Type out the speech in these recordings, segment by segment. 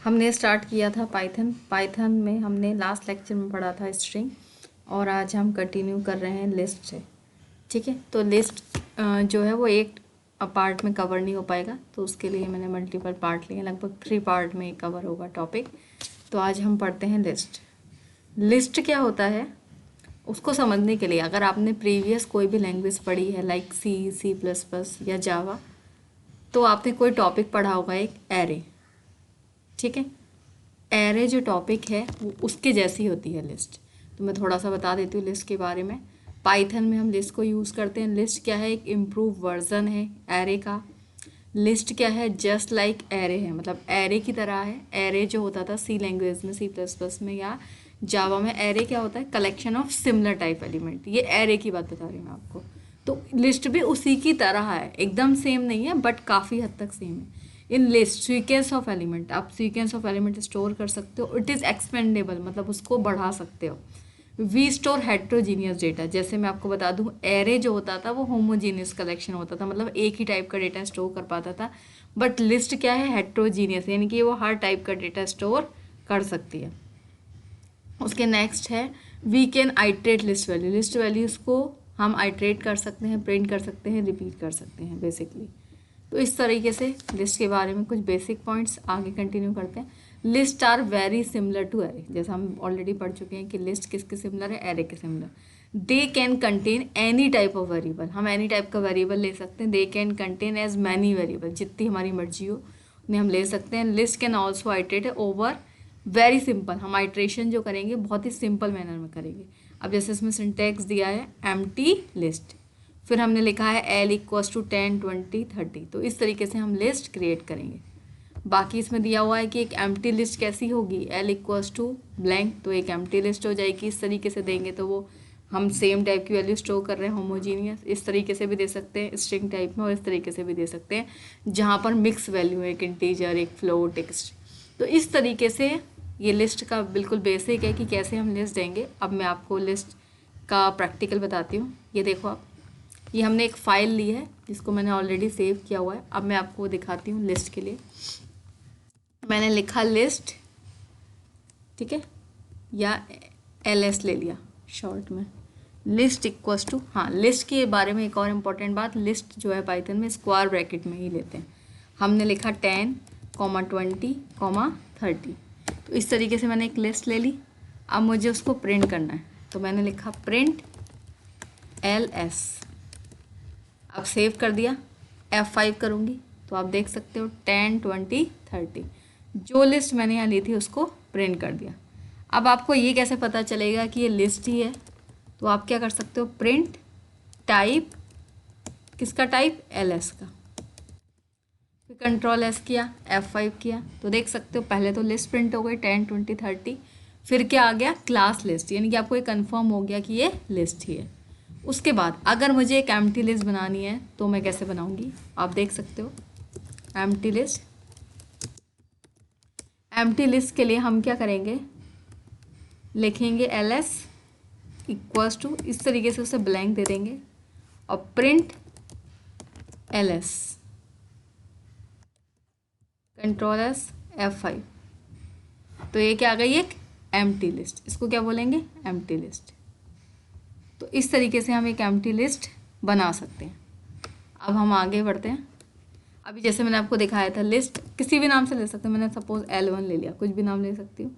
हमने स्टार्ट किया था पाइथन में हमने लास्ट लेक्चर में पढ़ा था स्ट्रिंग, और आज हम कंटिन्यू कर रहे हैं लिस्ट से। ठीक है, तो लिस्ट जो है वो एक पार्ट में कवर नहीं हो पाएगा, तो उसके लिए मैंने मल्टीपल पार्ट लिए, लगभग 3 पार्ट में कवर होगा टॉपिक। तो आज हम पढ़ते हैं लिस्ट। लिस्ट क्या होता है उसको समझने के लिए अगर आपने प्रीवियस कोई भी लैंग्वेज पढ़ी है लाइक C++ या जावा, तो आपने कोई टॉपिक पढ़ा होगा एक एरे। ठीक है, एरे जो टॉपिक है वो उसके जैसी होती है लिस्ट। तो मैं थोड़ा सा बता देती हूँ लिस्ट के बारे में। पाइथन में हम लिस्ट को यूज़ करते हैं। लिस्ट क्या है, एक इम्प्रूव वर्जन है एरे का। लिस्ट क्या है, जस्ट लाइक एरे है, मतलब एरे की तरह है। एरे जो होता था सी लैंग्वेज में, C++ में या जावा में, एरे क्या होता है, collection of similar type element. ये एरे की बात बता रही हूँ मैं आपको। तो लिस्ट भी उसी की तरह है, एकदम सेम नहीं है बट काफ़ी हद तक सेम है। In list sequence of element, आप सीक्वेंस ऑफ एलिमेंट स्टोर कर सकते हो। इट इज़ एक्सपेंडेबल, मतलब उसको बढ़ा सकते हो। We store heterogeneous data. जैसे मैं आपको बता दूं, एरे जो होता था वो होमोजीनियस कलेक्शन होता था, मतलब एक ही टाइप का डेटा स्टोर कर पाता था। बट लिस्ट क्या है, हेट्रोजीनियस, यानी कि वो हर टाइप का डेटा स्टोर कर सकती है। उसके नेक्स्ट है we can iterate list value. List values को हम आइट्रेट कर सकते हैं, प्रिंट कर सकते हैं, रिपीट कर सकते हैं बेसिकली। तो इस तरीके से लिस्ट के बारे में कुछ बेसिक पॉइंट्स आगे कंटिन्यू करते हैं। List are very similar to array, जैसा हम ऑलरेडी पढ़ चुके हैं कि लिस्ट किसके सिमिलर है, एरे के similar. They can contain any type of variable, हम एनी टाइप का वेरिएबल ले सकते हैं। They can contain as many variable, जितनी हमारी मर्जी हो उन्हें हम ले सकते हैं। List can also iterate over very simple, हम आइट्रेशन जो करेंगे बहुत ही सिंपल मैनर में करेंगे। अब जैसे इसमें सिंटैक्स दिया है एम्प्टी लिस्ट, फिर हमने लिखा है L = 10, 20, 30, तो इस तरीके से हम लिस्ट क्रिएट करेंगे। बाकी इसमें दिया हुआ है कि एक एम्प्टी लिस्ट कैसी होगी, L = ब्लैंक, तो एक एम्प्टी लिस्ट हो जाएगी। इस तरीके से देंगे तो वो हम सेम टाइप की वैल्यू स्टोर कर रहे हैं, होमोजीनियस। इस तरीके से भी दे सकते हैं स्ट्रिंग टाइप में, और इस तरीके से भी दे सकते हैं जहाँ पर मिक्स वैल्यू है, एक इंटीजर, एक फ्लोट, एक स्ट्रिंग। तो इस तरीके से ये लिस्ट का बिल्कुल बेसिक है कि कैसे हम लिस्ट देंगे। अब मैं आपको लिस्ट का प्रैक्टिकल बताती हूँ। ये देखो आप, ये हमने एक फ़ाइल ली है जिसको मैंने ऑलरेडी सेव किया हुआ है। अब मैं आपको दिखाती हूँ लिस्ट के लिए। मैंने लिखा लिस्ट, ठीक है, या LS ले लिया शॉर्ट में। लिस्ट = हाँ, लिस्ट के बारे में एक और इम्पॉर्टेंट बात, लिस्ट जो है पाइथन में स्क्वायर ब्रैकेट में ही लेते हैं। हमने लिखा 10, 20, 30। तो इस तरीके से मैंने एक लिस्ट ले ली। अब मुझे उसको प्रिंट करना है, तो मैंने लिखा प्रिंट LS। अब सेव कर दिया, F5 करूँगी तो आप देख सकते हो 10, 20, 30, जो लिस्ट मैंने यहाँ ली थी उसको प्रिंट कर दिया। अब आपको ये कैसे पता चलेगा कि ये लिस्ट ही है, तो आप क्या कर सकते हो, प्रिंट टाइप, किसका टाइप, LS का। फिर Ctrl+S किया, F5 किया, तो देख सकते हो पहले तो लिस्ट प्रिंट हो गई 10, 20, 30। फिर क्या आ गया, क्लास लिस्ट, यानी कि आपको ये कंफर्म हो गया कि ये लिस्ट ही है। उसके बाद अगर मुझे एक एम्प्टी लिस्ट बनानी है तो मैं कैसे बनाऊंगी, आप देख सकते हो एम्प्टी लिस्ट। एम्प्टी लिस्ट के लिए हम क्या करेंगे, लिखेंगे LS = इस तरीके से उसे ब्लैंक दे देंगे और प्रिंट LS, Ctrl+S, F5। तो ये क्या आ गई, एक एम्प्टी लिस्ट। इसको क्या बोलेंगे, एम्प्टी लिस्ट। तो इस तरीके से हम एक एम्प्टी लिस्ट बना सकते हैं। अब हम आगे बढ़ते हैं। अभी जैसे मैंने आपको दिखाया था, लिस्ट किसी भी नाम से ले सकते हैं। मैंने सपोज L1 ले लिया, कुछ भी नाम ले सकती हूँ।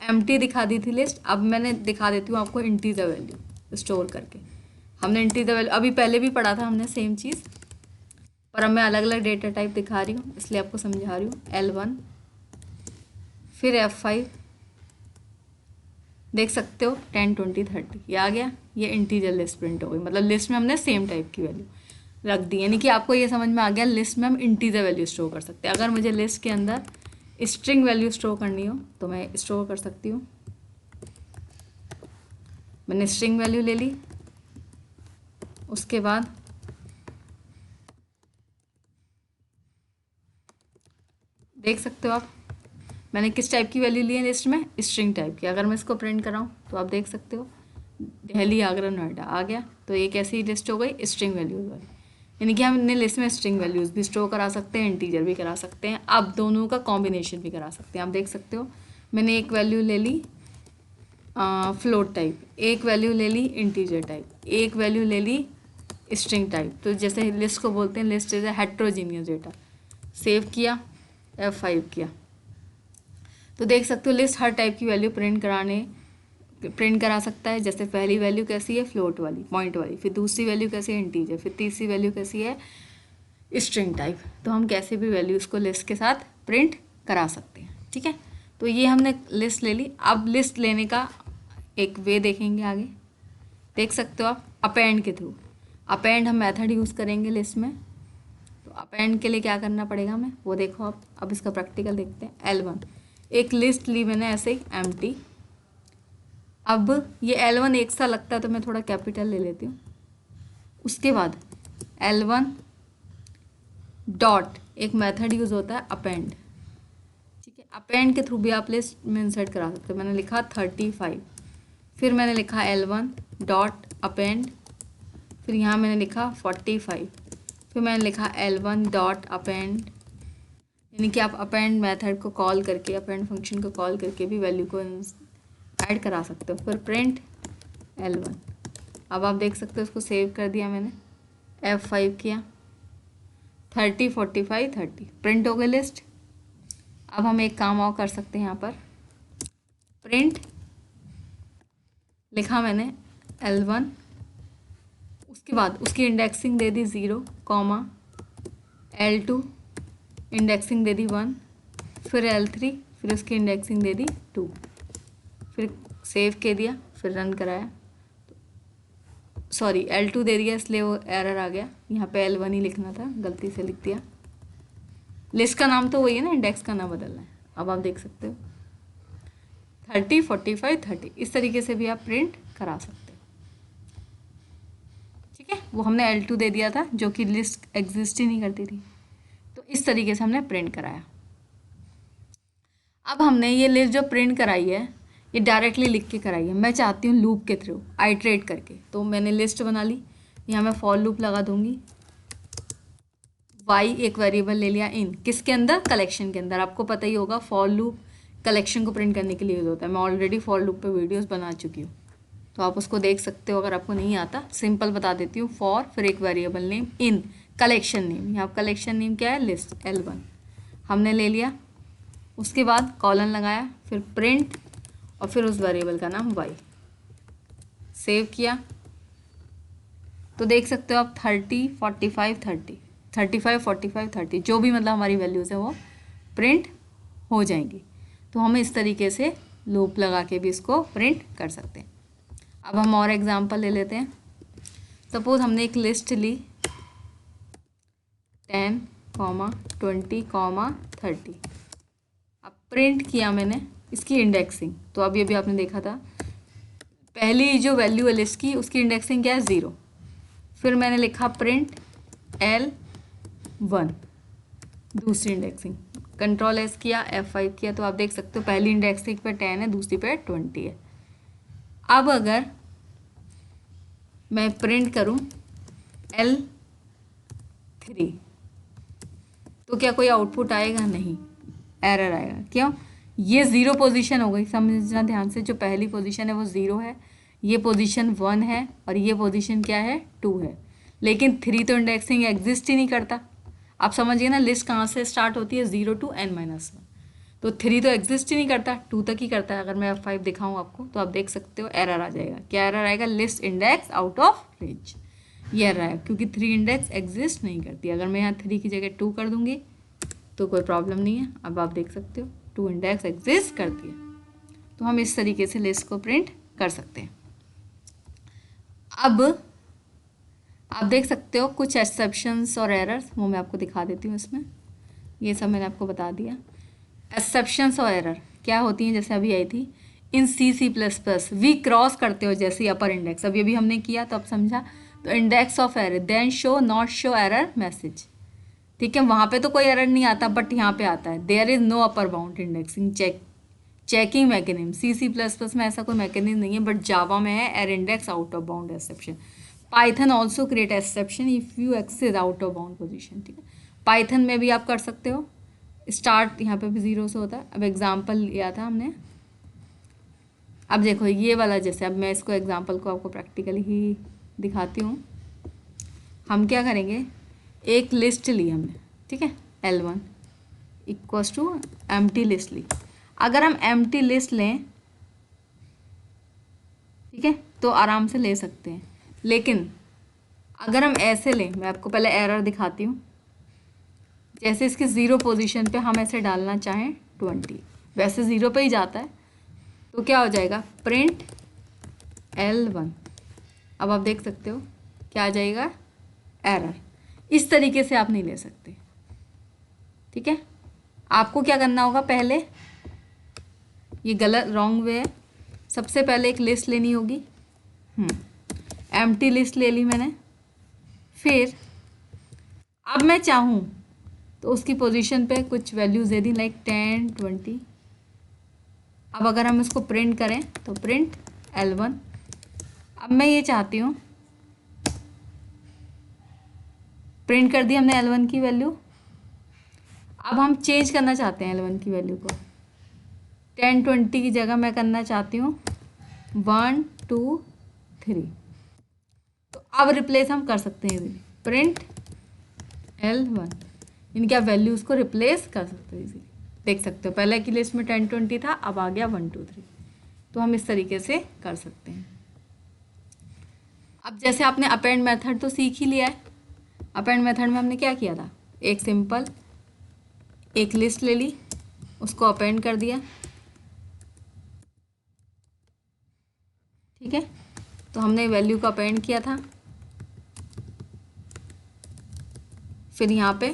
एम्प्टी दिखा दी थी लिस्ट। अब मैंने दिखा देती हूँ आपको इंटीजर वैल्यू स्टोर करके। हमने इंटीजर वैल्यू अभी पहले भी पढ़ा था हमने सेम चीज़, पर अब मैं अलग अलग डेटा टाइप दिखा रही हूँ, इसलिए आपको समझा रही हूँ। L1, फिर F5, देख सकते हो 10, 20, 30, ये आ गया। ये इंटीजर लिस्ट प्रिंट हो गई, मतलब लिस्ट में हमने सेम टाइप की वैल्यू रख दी, यानी कि आपको ये समझ में आ गया लिस्ट में हम इंटीजर वैल्यू स्टोर कर सकते हैं। अगर मुझे लिस्ट के अंदर स्ट्रिंग वैल्यू स्टोर करनी हो तो मैं स्टोर कर सकती हूँ। मैंने स्ट्रिंग वैल्यू ले ली, उसके बाद देख सकते हो आप मैंने किस टाइप की वैल्यू ली है लिस्ट में, स्ट्रिंग टाइप की। अगर मैं इसको प्रिंट कराऊँ तो आप देख सकते हो दिल्ली, आगरा, नोएडा आ गया। तो ये कैसी लिस्ट हो गई, स्ट्रिंग वैल्यूज वाली। यानी कि हमने लिस्ट में स्ट्रिंग वैल्यूज़ भी स्टोर करा सकते हैं, इंटीजर भी करा सकते हैं, अब दोनों का कॉम्बिनेशन भी करा सकते हैं। आप देख सकते हो मैंने एक वैल्यू ले ली फ्लोट टाइप, एक वैल्यू ले ली इंटीजर टाइप, एक वैल्यू ले ली स्ट्रिंग टाइप। तो जैसे लिस्ट को बोलते हैं list is a heterogeneous data. Save किया, F5 किया, तो देख सकते हो लिस्ट हर टाइप की वैल्यू प्रिंट करा सकता है। जैसे पहली वैल्यू कैसी है, फ्लोट वाली, पॉइंट वाली, फिर दूसरी वैल्यू कैसी है, इंटीजर, फिर तीसरी वैल्यू कैसी है, स्ट्रिंग टाइप। तो हम कैसे भी वैल्यू उसको लिस्ट के साथ प्रिंट करा सकते हैं। ठीक है, तो ये हमने लिस्ट ले ली। अब लिस्ट लेने का एक वे देखेंगे आगे, देख सकते हो आप अपेंड के थ्रू। अपेंड हम मेथड यूज़ करेंगे लिस्ट में। तो अपेंड के लिए क्या करना पड़ेगा हमें वो देखो आप। अब इसका प्रैक्टिकल देखते हैं। L1 एक लिस्ट ली मैंने ऐसे ही एम्प्टी। अब ये L1 एक सा लगता है तो मैं थोड़ा कैपिटल ले लेती हूँ। उसके बाद L1 डॉट एक मेथड यूज़ होता है अपेंड। ठीक है, अपेंड के थ्रू भी आप लिस्ट में इंसर्ट करा सकते हो। मैंने लिखा 35, फिर मैंने लिखा L1 डॉट अपेंड, फिर यहाँ मैंने लिखा 45, फिर मैंने लिखा L1 डॉट अपेंड। यानी कि आप अपेंड मेथड को कॉल करके, अपेंड फंक्शन को कॉल करके भी वैल्यू को ऐड करा सकते हो। फिर प्रिंट L1। अब आप देख सकते हो इसको सेव कर दिया मैंने, F5 किया, 30 45 30 प्रिंट हो गई लिस्ट। अब हम एक काम और कर सकते हैं, यहाँ पर प्रिंट लिखा मैंने L1, उसके बाद उसकी इंडेक्सिंग दे दी 0, L2 इंडेक्सिंग दे दी 1, फिर L3, फिर उसकी इंडेक्सिंग दे दी 2, फिर सेव के दिया, फिर रन कराया। सॉरी L2 दे दिया इसलिए वो एरर आ गया। यहाँ पे L1 ही लिखना था, गलती से लिख दिया। लिस्ट का नाम तो वही है ना, इंडेक्स का नाम बदलना है। अब आप देख सकते हो 30 45 30 इस तरीके से भी आप प्रिंट करा सकते हो। ठीक है, वो हमने L2 दे दिया था जो कि लिस्ट एग्जिस्ट ही नहीं करती थी, तो इस तरीके से हमने प्रिंट कराया। अब हमने ये लिस्ट जो प्रिंट कराई है ये डायरेक्टली लिख के कराई है। मैं चाहती हूँ लूप के थ्रू आइट्रेट करके, तो मैंने लिस्ट बना ली, यहाँ मैं फॉर लूप लगा दूंगी। y एक वेरिएबल ले लिया इन, किसके अंदर, कलेक्शन के अंदर। आपको पता ही होगा फॉर लूप कलेक्शन को प्रिंट करने के लिए यूज होता है। मैं ऑलरेडी फॉर लूप पे वीडियोस बना चुकी हूँ, तो आप उसको देख सकते हो। अगर आपको नहीं आता, सिंपल बता देती हूँ। फॉर फिर एक variable name in collection name, यहाँ कलेक्शन नेम क्या है, लिस्ट L1 हमने ले लिया। उसके बाद कॉलन लगाया, फिर प्रिंट और फिर उस वेरिएबल का नाम y। सेव किया तो देख सकते हो आप 30 45 30 35 45 30 जो भी मतलब हमारी वैल्यूज़ है वो प्रिंट हो जाएंगी। तो हम इस तरीके से लूप लगा के भी इसको प्रिंट कर सकते हैं। अब हम और एग्जांपल ले लेते हैं। सपोज हमने एक लिस्ट ली 10, 20, 30। अब प्रिंट किया मैंने इसकी इंडेक्सिंग, तो अभी अभी आपने देखा था पहली जो वैल्यू है लिस्ट की उसकी इंडेक्सिंग क्या है, 0। फिर मैंने लिखा प्रिंट L1 दूसरी इंडेक्सिंग, कंट्रोल S किया, F5 किया, तो आप देख सकते हो पहली इंडेक्सिंग पे 10 है, दूसरी पे 20 है। अब अगर मैं प्रिंट करूं L3 तो क्या कोई आउटपुट आएगा, नहीं, एरर आएगा। क्यों, ये 0 पोजीशन हो गई। समझना ध्यान से, जो पहली पोजीशन है वो 0 है, ये पोजीशन 1 है और ये पोजीशन क्या है, 2 है। लेकिन 3 तो इंडेक्सिंग एग्जिस्ट ही नहीं करता। आप समझिए ना, लिस्ट कहाँ से स्टार्ट होती है, 0 to n-1। तो 3 तो एग्जिस्ट ही नहीं करता, 2 तक ही करता है। अगर मैं F5 दिखाऊँ आपको तो आप देख सकते हो एरर आ जाएगा। क्या एरर आएगा, list index out of range, ये एरर आएगा क्योंकि 3 इंडेक्स एग्जिस्ट नहीं करती। अगर मैं यहाँ 3 की जगह 2 कर दूंगी तो कोई प्रॉब्लम नहीं है। अब आप देख सकते हो 2 इंडेक्स एग्जिस्ट करती है। तो हम इस तरीके से लिस्ट को प्रिंट कर सकते हैं। अब आप देख सकते हो कुछ एक्सेप्शंस और एरर्स, वो मैं आपको दिखा देती हूँ इसमें। ये सब मैंने आपको बता दिया। एक्सेप्शंस और एरर क्या होती हैं, जैसे अभी आई थी इन C++, वी क्रॉस करते हो जैसे अपर इंडेक्स, अभी अभी हमने किया तो अब समझा। तो index of error, then show not show error message. ठीक है, वहाँ पे तो कोई एरर नहीं आता, बट यहाँ पे आता है। There is no upper bound indexing checking mechanism. C++ में ऐसा कोई मैकेनिज्म नहीं है, बट जावा में है array index out of bound exception. Python also create exception if you access out of bound position, ठीक है। पाइथन में भी आप कर सकते हो, स्टार्ट यहाँ पे भी 0 से होता है। अब एग्जाम्पल लिया था हमने, अब देखो ये वाला, जैसे अब मैं इसको एग्जाम्पल को आपको प्रैक्टिकली ही दिखाती हूँ। हम क्या करेंगे, एक लिस्ट ली हमने, ठीक है, L1 equals to empty list ली। अगर हम एम्प्टी लिस्ट लें, ठीक है, तो आराम से ले सकते हैं, लेकिन अगर हम ऐसे लें, मैं आपको पहले एरर दिखाती हूँ। जैसे इसके 0 पोजीशन पे हम ऐसे डालना चाहें 20, वैसे 0 पे ही जाता है, तो क्या हो जाएगा, प्रिंट L1। अब आप देख सकते हो क्या आ जाएगा, एरर। इस तरीके से आप नहीं ले सकते, ठीक है। आपको क्या करना होगा, पहले ये गलत रॉन्ग वे है, सबसे पहले एक लिस्ट लेनी होगी। एम्प्टी लिस्ट ले ली मैंने, फिर अब मैं चाहूँ तो उसकी पोजीशन पे कुछ वैल्यूज दे दी, लाइक 10 20। अब अगर हम इसको प्रिंट करें तो प्रिंट L1। अब मैं ये चाहती हूँ, प्रिंट कर दी हमने L1 की वैल्यू। अब हम चेंज करना चाहते हैं L1 की वैल्यू को, 10 20 की जगह मैं करना चाहती हूँ 1 2 3। तो अब रिप्लेस हम कर सकते हैं इजीली, प्रिंट L1, इनके आप वैल्यूज़ को रिप्लेस कर सकते हो इजीली। देख सकते हो पहले की लिस्ट में 10 20 था, अब आ गया 1 2 3। तो हम इस तरीके से कर सकते हैं। अब जैसे आपने अपेंड मेथड तो सीख ही लिया है। अपेंड मेथड में हमने क्या किया था, एक सिंपल एक लिस्ट ले ली, उसको अपेंड कर दिया, ठीक है। तो हमने वैल्यू को अपेंड किया था, फिर यहाँ पे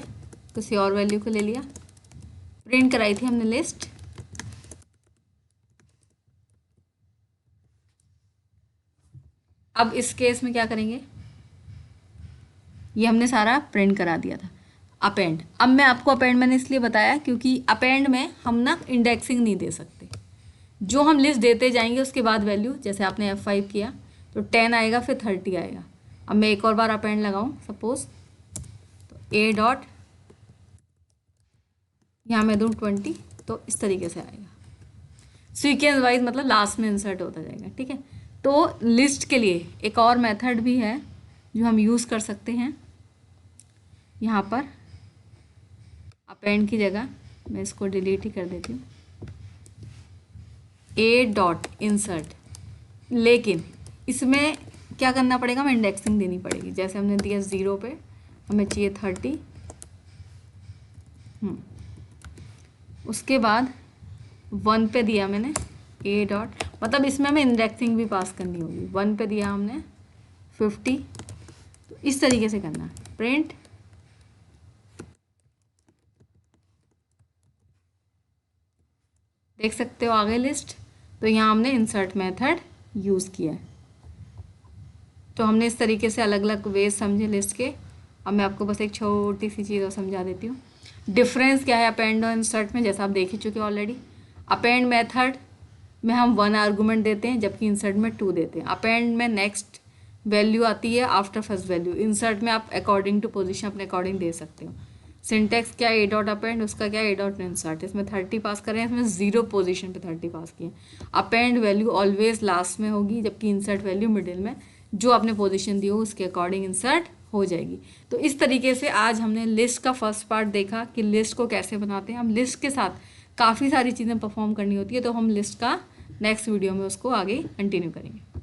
किसी और वैल्यू को ले लिया, प्रिंट कराई थी हमने लिस्ट। अब इस केस में क्या करेंगे, ये हमने सारा प्रिंट करा दिया था, अपेंड। अब मैं आपको अपेंड मैंने इसलिए बताया क्योंकि अपेंड में हम ना इंडेक्सिंग नहीं दे सकते, जो हम लिस्ट देते जाएंगे उसके बाद वैल्यू, जैसे आपने F5 किया तो 10 आएगा, फिर 30 आएगा। अब मैं एक और बार अपेंड लगाऊं सपोज, तो A डॉट यहाँ मैं दूँ 20, तो इस तरीके से आएगा, सीक्वेंस वाइज, मतलब लास्ट में इंसर्ट होता जाएगा, ठीक है। तो लिस्ट के लिए एक और मेथड भी है जो हम यूज़ कर सकते हैं। यहाँ पर अपेंड की जगह मैं इसको डिलीट ही कर देती हूँ, A डॉट इंसर्ट, लेकिन इसमें क्या करना पड़ेगा, हमें इंडेक्सिंग देनी पड़ेगी। जैसे हमने दिया 0 पे, हमें चाहिए 30, उसके बाद 1 पे दिया मैंने A डॉट, मतलब इसमें हमें इंडेक्सिंग भी पास करनी होगी। 1 पे दिया हमने 50, तो इस तरीके से करना, प्रिंट देख सकते हो आगे लिस्ट। तो यहाँ हमने इंसर्ट मेथड यूज़ किया है। तो हमने इस तरीके से अलग अलग वेज समझे लिस्ट के। अब मैं आपको बस एक छोटी सी चीज़ और समझा देती हूँ, डिफरेंस क्या है अपेंड और इंसर्ट में, जैसा आप देख ही चुके ऑलरेडी। अपेंड मेथड में हम 1 आर्गूमेंट देते हैं, जबकि इंसर्ट में 2 देते हैं। अपेंड में नेक्स्ट वैल्यू आती है आफ्टर फर्स्ट वैल्यू, इंसर्ट में आप अकॉर्डिंग टू पोजीशन अपने अकॉर्डिंग दे सकते हो। सिंटेक्स क्या है, A डॉट अपेंड, उसका क्या है A डॉट इंसर्ट। इसमें 30 पास कर रहे हैं, इसमें 0 पोजीशन पे 30 पास किए। अपेंड वैल्यू ऑलवेज लास्ट में होगी, जबकि इंसर्ट वैल्यू मिडिल में, जो आपने पोजीशन दी हो उसके अकॉर्डिंग इंसर्ट हो जाएगी। तो इस तरीके से आज हमने लिस्ट का फर्स्ट पार्ट देखा कि लिस्ट को कैसे बनाते हैं। हम लिस्ट के साथ काफ़ी सारी चीज़ें परफॉर्म करनी होती है, तो हम लिस्ट का नेक्स्ट वीडियो में उसको आगे कंटिन्यू करेंगे।